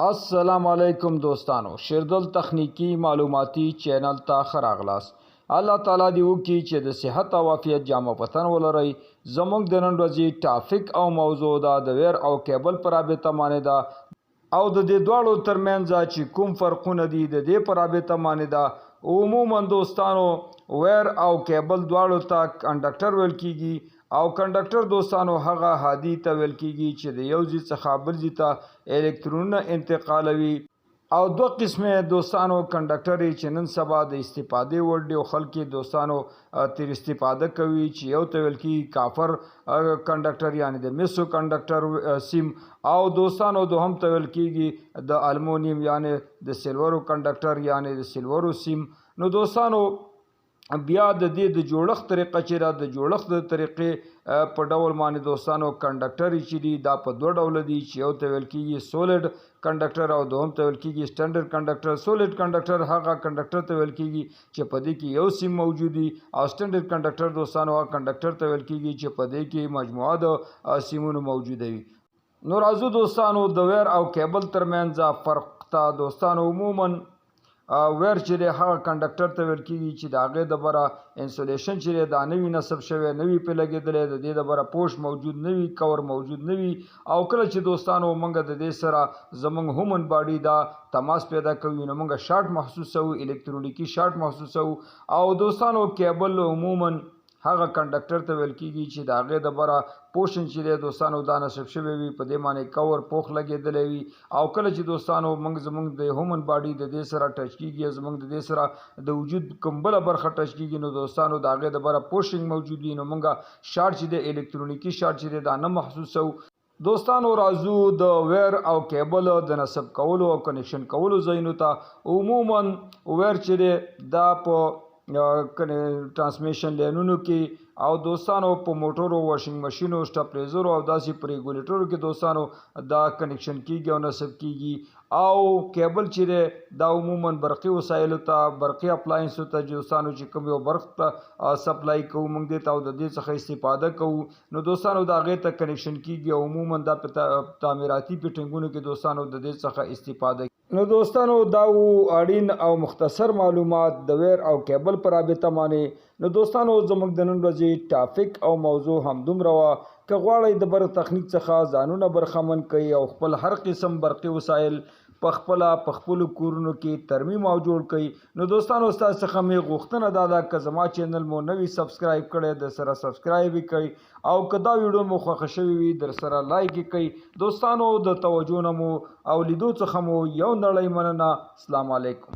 السلام علیکم دوستانو، شیردل تخنیکی معلوماتی چینل ته ښه راغلاست. الله تعالی دې وکړي چې د صحت او عافیت جامه وطن ولرئ. زموږ د نن ورځې ټاپک او موضوع ده د ویر او کیبل په رابطه باندې ده او د دې دواړو ترمنځ چې کوم فرقونه دي د دې په رابطه باندې ده. عموما دوستانو ویر او کیبل دواړو ته کنډکټر ویل کیږي او کنډکټر دوستانو هغه هادي ته ویل کیږي چې د یو ځای څخه بل ځای ته الکترونونه انتقالوي. او دوه قسمه دوستانو کنډکټر چې نن سبا د استفادې وړ دي او خلک دوستانو تر استفاده کوي چې یو ته ویل کیږي کافر کنډکټر یعنی د مسو کنډکټر سیم او دوستانو دوهم ته ویل کیږي د المونیم یعنی د سلورو کنډکټر یعنی د سلورو سیم. نو دوستانو بیا د دې د جوړښت طریقه چې را د جوړښت د طریقې په ډول باندې دوستانو کنډکټر چې دي دا په دوه ډوله دي چې یو ته ویل کیږي سولید کنډکټر او دوهم ته ویل کیږي سټنډرډ کنډکټر. سولید کنډکټر هغه کنډکټر ته ویل کیږي چې په دې کې یو سیم موجود وي او سټنډرډ کنډکټر دوستانو هغه کنډکټر ته ویل کیږي چې په دې کې مجموعه د سیمونو موجوده وي. نو راځو دوستانو د ویر او کیبل ترمنځ فرق ته. دوستانو عموما ویر چې دی هغه کنډکټر ته ویل کیږي چې د هغې دپاره انسولیشن چې دی دا نوي نصب شوی نوي پې لګېدلی د دې دپاره پوش موجود نه وي کور موجود نه وي او کله چې دوستانو موږ د دې سره زموږ هومن باډي دا تماس پیدا کوي نو موږ شارټ محسوسوو الکترونیکي شارټ محسوسوو. او دوستانو کیبل عموما هغه کنډکټر ته ویل کیږي چې د هغې دپاره پوشن چې دی دوستانو دا نصب شوی وي په دې باندې کور پوخ لګېدلی وي او کله چې دوستانو زموږ د هومن باډي د دې سره ټچ کیږي زموږ د دې سره د وجود کوم بله برخه ټچ کیږي نو دوستانو د هغې دپاره پوشنګ موجود وي نو موږ شارټ چې دی الکترونیکي شارټ چې دی دا نه محسوسوو. دوستانو راځو د ویر او کیبل د نصب کولو او کنیکشن کولو ځایونو ته. عموما ویر چې دی دا په ټرانسمیشن لینونو کې او دوستانو په موټرو واشنګ مشینو سټاپلیزرو او داسې په ریګولیټرو کې دوستانو دا کنیکشن کیږي او نصب کیږي. او کیبل چې دی دا عموما برقي وسایلو ته برقي اپلاینسو ته دوستانو چې کوم یو برق ته سپلای کوو موږ دې ته او د دې څخه استفاده کوو نو دوستانو د هغې ته کنیکشن کیږي او عموما دا په تعمیراتي فټنګونو کې دوستانو د دې څخه استفاده. نو دوستانو دا اړین او مختصر معلومات د ویر او کیبل پر رابطه باندې. نو دوستانو زموږ د نن ورځې ټاپک او موضوع همدومره وه. که غواړئ د بر تخنیک څخه ځانونه برخمن کړئ او خپل هر قسم برقي وسایل په خپلو کورونو کې ترمیم او جوړ کړئ نو دوستانو ستاسو څخه مې غوښتنه دا ده که زما چینل مو نوي سبسکرایب کړی د سره سبسکرایب یې کړئ او که دا ویډیو مو خوښه شوې وي در سره لایک یې کړئ. دوستانو د توجه نه مو او لیدو څخه مو یو نړۍ مننه. السلام علیکم.